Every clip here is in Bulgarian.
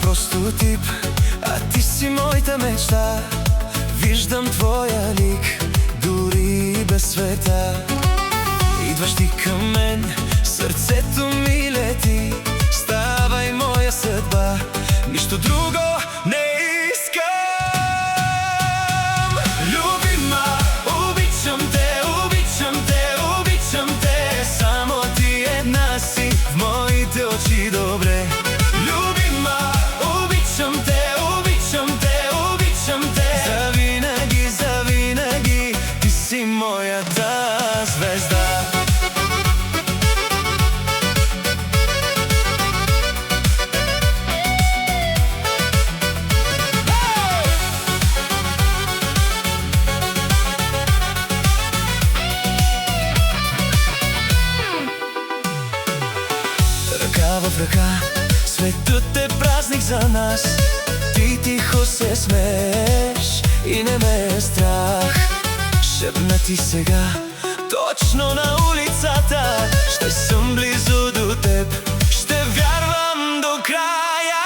Просто тип, а ти си мојта мечта. Виждам твоја лик, дури и без света. Идваш ти към мен, срцето ми лети. Ставај моја съдба, ништо друго не искам. Любима, обичам те, обичам те, обичам те. Само ти една си в моите очи добре. Любима, обичам те, обичам те, обичам те. Завинаги, завинаги, ти си мојата звезда. Ръка в ръка, светът е празник за нас. Ти тихо се смееш и не ме е страх. Шепна ти сега, точно на улицата. Ще съм близо до теб, ще вярвам до края.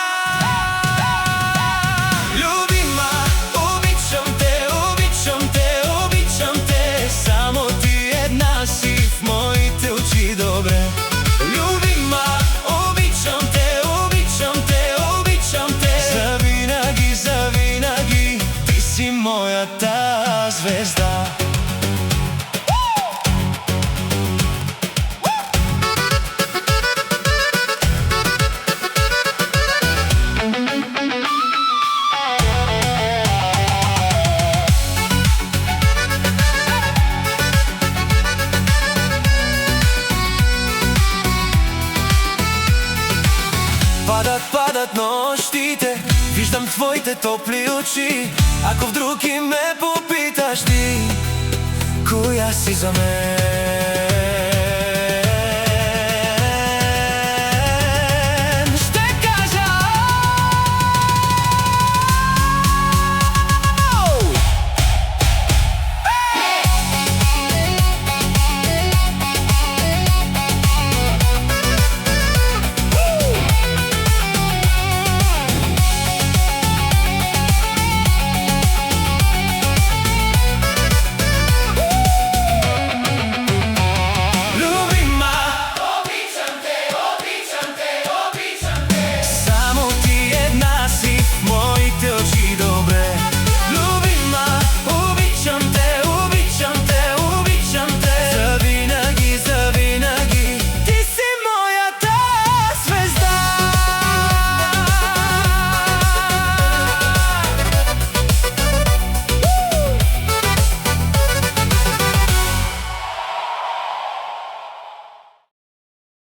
Любима, обичам те, обичам те, обичам те. Само ти една си в моите очи добре. Любима, обичам те, обичам те, обичам те. Завинаги, завинаги, ти си мојата звезда. Падат нощите, виждам твоите топли очи. Ако вдруг и ме попиташ ти, која си за мен?